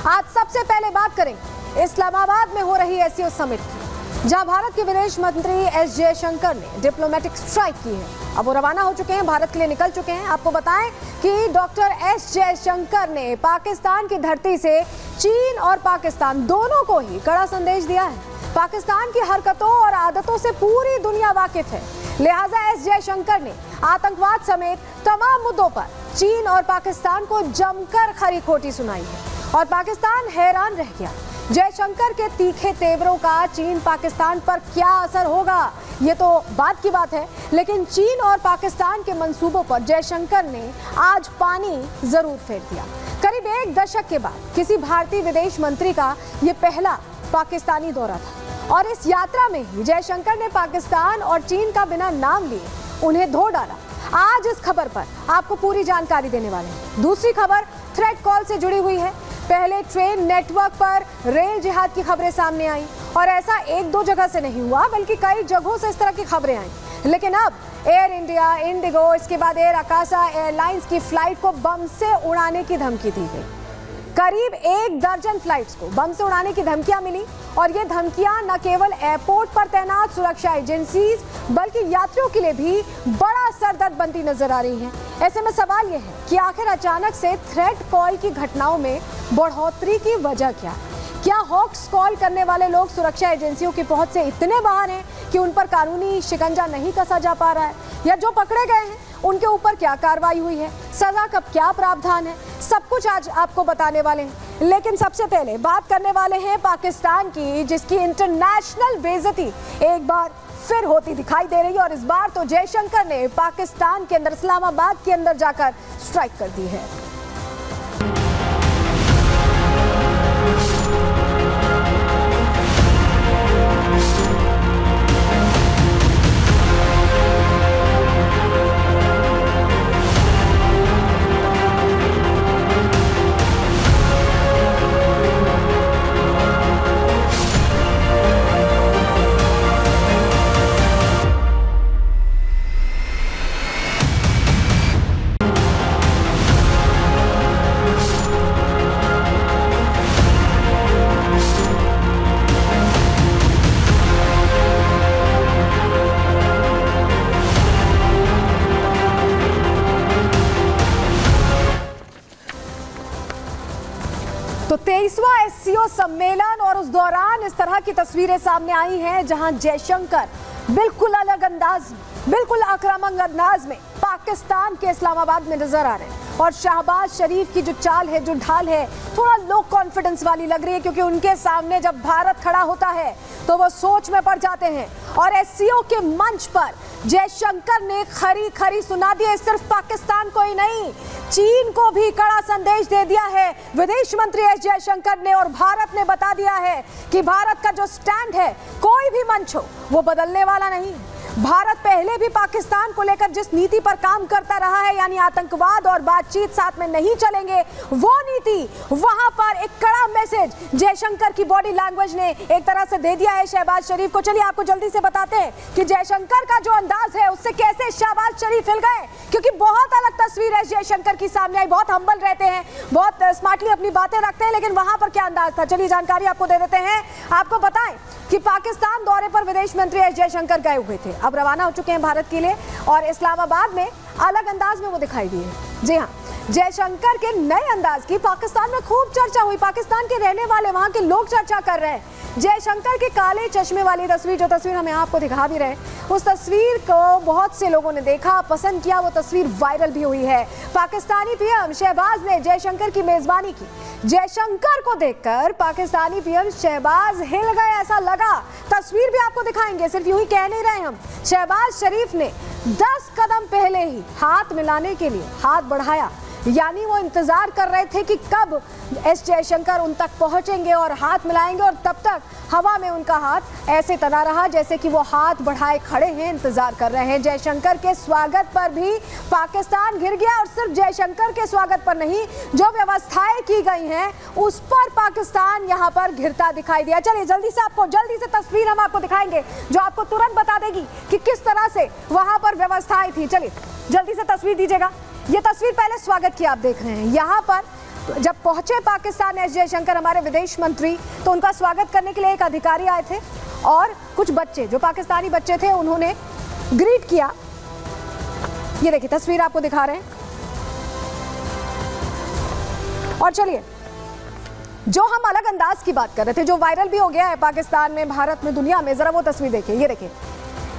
आज सबसे पहले बात करें इस्लामाबाद में हो रही एससीओ समिट की, जहां भारत के विदेश मंत्री एस जयशंकर ने डिप्लोमेटिक स्ट्राइक की है। अब वो रवाना हो चुके हैं, भारत के लिए निकल चुके हैं। आपको बताएं कि डॉक्टर एस जयशंकर ने पाकिस्तान की धरती से चीन और पाकिस्तान दोनों को ही कड़ा संदेश दिया है। पाकिस्तान की हरकतों और आदतों से पूरी दुनिया वाकिफ है, लिहाजा एस जयशंकर ने आतंकवाद समेत तमाम मुद्दों पर चीन और पाकिस्तान को जमकर खरी खोटी सुनाई है और पाकिस्तान हैरान रह गया। जयशंकर के तीखे तेवरों का चीन पाकिस्तान पर क्या असर होगा, ये तो बात की बात है, लेकिन चीन और पाकिस्तान के मंसूबों पर जयशंकर ने आज पानी जरूर फेर दिया। करीब एक दशक के बाद किसी भारतीय विदेश मंत्री का ये पहला पाकिस्तानी दौरा था और इस यात्रा में ही जयशंकर ने पाकिस्तान और चीन का बिना नाम लिए उन्हें धो डाला। आज इस खबर पर आपको पूरी जानकारी देने वाले हैं। दूसरी खबर थ्रेड कॉल से जुड़ी हुई है। पहले ट्रेन नेटवर्क पर रेल जिहाद की खबरें सामने आई और ऐसा एक दो जगह से नहीं हुआ, बल्कि कई जगहों से इस तरह की खबरें आई। लेकिन अब एयर इंडिया, इंडिगो, इसके बाद एयर आकाशा एयरलाइंस की फ्लाइट को बम से उड़ाने की धमकी दी गई। करीब 1 दर्जन फ्लाइट्स को बम से उड़ाने की धमकियां मिली और ये धमकियां न केवल एयरपोर्ट पर तैनात सुरक्षा एजेंसीज बल्कि यात्रियों के लिए भी बड़ा सरदर्द बनती नजर आ रही हैं। ऐसे में सवाल ये है कि आखिर अचानक से थ्रेड कॉल की घटनाओं में बढ़ोतरी की वजह क्या है? क्या हॉक्स कॉल करने वाले लोग सुरक्षा एजेंसियों की पहुंच से इतने बाहर हैं कि उन पर कानूनी शिकंजा नहीं कसा जा पा रहा है, या जो पकड़े गए हैं उनके ऊपर क्या कार्रवाई हुई है, सजा का क्या प्रावधान है, सब कुछ आज आपको बताने वाले हैं। लेकिन सबसे पहले बात करने वाले हैं पाकिस्तान की, जिसकी इंटरनेशनल बेइज्जती एक बार फिर होती दिखाई दे रही है और इस बार तो जयशंकर ने पाकिस्तान के अंदर, इस्लामाबाद के अंदर जाकर स्ट्राइक कर दी है। तो 23वां एससीओ सम्मेलन और उस दौरान इस तरह की तस्वीरें सामने आई हैं, जहां जयशंकर बिल्कुल अलग अंदाज, बिल्कुल आक्रामक अंदाज में पाकिस्तान के इस्लामाबाद में नजर आ रहे हैं और शहबाज शरीफ की जो चाल है, जो ढाल है, थोड़ा लो कॉन्फिडेंस वाली लग रही है, क्योंकि उनके सामने जब भारत खड़ा होता है तो वो सोच में पड़ जाते हैं। और एससीओ के मंच पर जयशंकर ने खरी खरी सुना दी है, सिर्फ पाकिस्तान को ही नहीं, चीन को भी कड़ा संदेश दे दिया है विदेश मंत्री एस जयशंकर ने। और भारत ने बता दिया है कि भारत का जो स्टैंड है, कोई भी मंच हो, वो बदलने वाला नहीं है। भारत पहले भी पाकिस्तान को लेकर जिस नीति पर काम करता रहा है, यानी आतंकवाद और बातचीत साथ में नहीं चलेंगे, वो नीति, वहां पर एक कड़ा मैसेज जयशंकर की बॉडी लैंग्वेज ने एक तरह से दे दिया है शहबाज शरीफ को। चलिए आपको जल्दी से बताते हैं कि जयशंकर का जो अंदाज है उससे कैसे शहबाज शरीफ हिल गए, क्योंकि बहुत अलग तस्वीर है जयशंकर की सामने आई। बहुत हम्बल रहते हैं, बहुत स्मार्टली अपनी बातें रखते हैं, लेकिन वहां पर क्या अंदाज था, चलिए जानकारी आपको दे देते हैं। आपको बताएं कि पाकिस्तान दौरे पर विदेश मंत्री एस जयशंकर गए हुए थे, अब रवाना हो चुके हैं भारत के लिए और इस्लामाबाद में अलग अंदाज में वो दिखाई दिए। जी हाँ, जयशंकर के नए अंदाज की पाकिस्तान में खूब चर्चा हुई, पाकिस्तान के रहने वाले, वहां के लोग चर्चा कर रहे हैं। जयशंकर के काले चश्मे वाली तस्वीर, जो तस्वीर हम यहाँ आपको दिखा भी रहे, उस तस्वीर को बहुत से लोगों ने देखा, पसंद किया, वो तस्वीर वायरल भी हुई है। पाकिस्तानी पीएम शहबाज ने जयशंकर की मेजबानी की। जयशंकर को देखकर पाकिस्तानी पीएम शहबाज हिल गए, ऐसा लगा। तस्वीर भी आपको दिखाएंगे, सिर्फ यूं ही कह नहीं रहे हम। शहबाज शरीफ ने 10 कदम पहले ही हाथ मिलाने के लिए हाथ बढ़ाया, यानी वो इंतजार कर रहे थे कि कब एस जयशंकर उन तक पहुंचेंगे और हाथ मिलाएंगे, और तब तक हवा में उनका हाथ ऐसे तना रहा जैसे कि वो हाथ बढ़ाए खड़े हैं, इंतजार कर रहे हैं। जयशंकर के स्वागत पर भी पाकिस्तान घिर गया और सिर्फ जयशंकर के स्वागत पर नहीं, जो व्यवस्थाएं की गई हैं उस पर पाकिस्तान यहाँ पर घिरता दिखाई दिया। चलिए जल्दी से तस्वीर हम आपको दिखाएंगे जो आपको तुरंत बता देगी कि किस तरह से वहां पर व्यवस्थाएं थी। चलिए जल्दी से तस्वीर दीजिएगा। ये तस्वीर पहले स्वागत की आप देख रहे हैं, यहाँ पर जब पहुंचे पाकिस्तान एस जयशंकर हमारे विदेश मंत्री, तो उनका स्वागत करने के लिए एक अधिकारी आए थे और कुछ बच्चे जो पाकिस्तानी बच्चे थे उन्होंने ग्रीट किया। ये देखिए तस्वीर आपको दिखा रहे हैं। और चलिए, जो हम अलग अंदाज की बात कर रहे थे, जो वायरल भी हो गया है पाकिस्तान में, भारत में, दुनिया में, जरा वो तस्वीर देखिए। ये देखिए,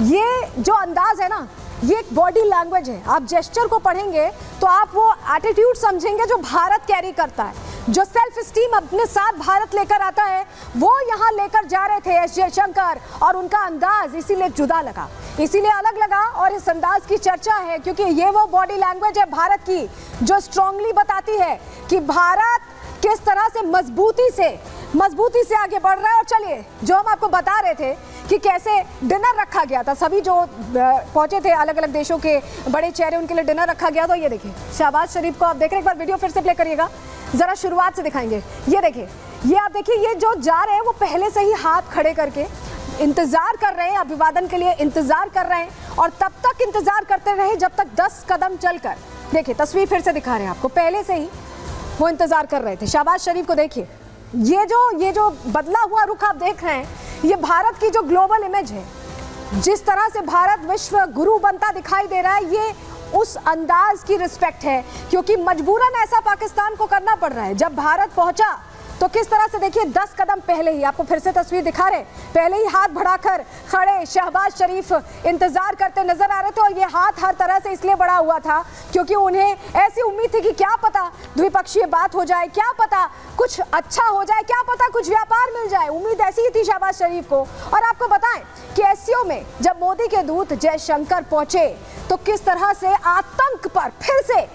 ये जो अंदाज है ना, ये एक बॉडी लैंग्वेज है। आप जेस्चर को पढ़ेंगे तो आप वो एटीट्यूड समझेंगे जो भारत कैरी करता है, जो सेल्फ स्टीम अपने साथ भारत लेकर आता है, वो यहाँ लेकर जा रहे थे एस जयशंकर। और उनका अंदाज इसीलिए जुदा लगा, इसीलिए अलग लगा और इस अंदाज की चर्चा है, क्योंकि ये वो बॉडी लैंग्वेज है भारत की जो स्ट्रांगली बताती है कि भारत किस तरह से मजबूती से आगे बढ़ रहा है। और चलिए, जो हम आपको बता रहे थे कि कैसे डिनर रखा गया था, सभी जो पहुंचे थे अलग अलग देशों के बड़े चेहरे, उनके लिए डिनर रखा गया। तो ये देखिए शहबाज शरीफ को आप देख रहे हैं। एक बार वीडियो फिर से प्ले करिएगा, जरा शुरुआत से दिखाएंगे। ये देखिए, ये आप देखिए, ये जो जा रहे हैं वो पहले से ही हाथ खड़े करके इंतजार कर रहे हैं, अभिवादन के लिए इंतजार कर रहे हैं। और तब तक इंतजार करते रहे जब तक 10 कदम चलकर, देखिए तस्वीर फिर से दिखा रहे हैं आपको, पहले से ही वो इंतजार कर रहे थे। शहबाज शरीफ को देखिए, ये जो बदला हुआ रुख आप देख रहे हैं, ये भारत की जो ग्लोबल इमेज है, जिस तरह से भारत विश्व गुरु बनता दिखाई दे रहा है, ये उस अंदाज की रिस्पेक्ट है, क्योंकि मजबूरन ऐसा पाकिस्तान को करना पड़ रहा है। जब भारत पहुंचा तो किस तरह से, देखिए 10 कदम पहले ही, आपको फिर से तस्वीर दिखा रहे, पहले ही हाथ बढ़ाकर खड़े शहबाज शरीफ इंतजार करते नजर आ रहे थे। और ये हाथ हर तरह से इसलिए बढ़ा हुआ था क्योंकि उन्हें ऐसी उम्मीद थी कि क्या पता द्विपक्षीय बात हो जाए, क्या पता कुछ अच्छा हो जाए, क्या पता कुछ व्यापार मिल जाए। उम्मीद ऐसी ही थी शहबाज शरीफ को। और आपको बताएं कि एससीओ में जब मोदी के दूत जयशंकर पहुंचे तो किस तरह से आतंक पर फिर से,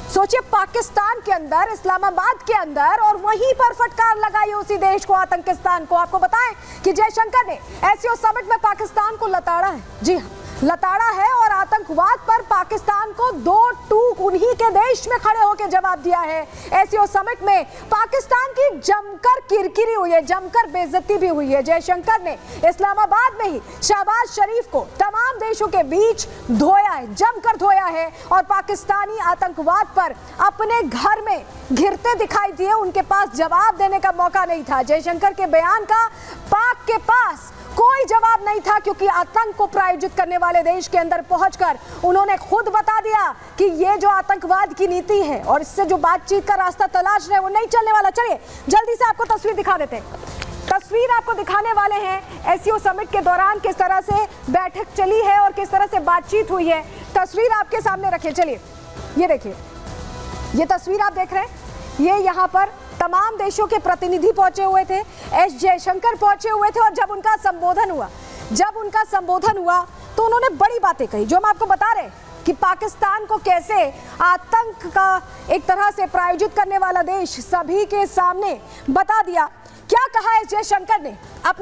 सोचिए पाकिस्तान के अंदर, इस्लामाबाद के अंदर, और वहीं पर फटकार लगाई उसी देश को, आतंकिस्तान को। आपको बताएं कि जयशंकर ने एससीओ समिट में पाकिस्तान को लताड़ा है, जी हाँ लताड़ा है, और आतंकवाद पर पाकिस्तान को 2 टूक उन्हीं के देश में खड़े होकर जवाब दिया है। एससीओ समिट में पाकिस्तान की जमकर किरकिरी हुई है, जमकर बेइज्जती भी हुई है। जयशंकर ने इस्लामाबाद में ही शहबाज शरीफ को तमाम देशों के बीच धोया है, जमकर धोया है, और पाकिस्तानी आतंकवाद पर अपने घर में घिरते दिखाई दिए। उनके पास जवाब देने का मौका नहीं था। जयशंकर के बयान का पाक के पास कोई जवाब नहीं था, क्योंकि आतंक को प्रायोजित करने वाले देश के अंदर पहुंचकर उन्होंने खुद बता दिया कि ये जो आतंकवाद की नीति है और इससे जो बातचीत का रास्ता तलाश रहे वो नहीं चलने वाला। चलिए जल्दी से आपको तस्वीर दिखा देते हैं। तस्वीर आपको दिखाने वाले हैं एससीओ समिट के दौरान किस तरह से बैठक चली है और किस तरह से बातचीत हुई है। तस्वीर आपके सामने रखिए। चलिए ये देखिए, ये तस्वीर आप देख रहे हैं, ये यहाँ पर तमाम देशों के प्रतिनिधि पहुंचे हुए थे, एस जयशंकर पहुंचे हुए थे। और जब उनका संबोधन हुआ तो उन्होंने बड़ी बातें कही, जो हम आपको बता रहे कि पाकिस्तान को कैसे आतंक का एक तरह से प्रायोजित करने वाला देश सभी के सामने बता दिया। क्या कहा एस जयशंकर ने?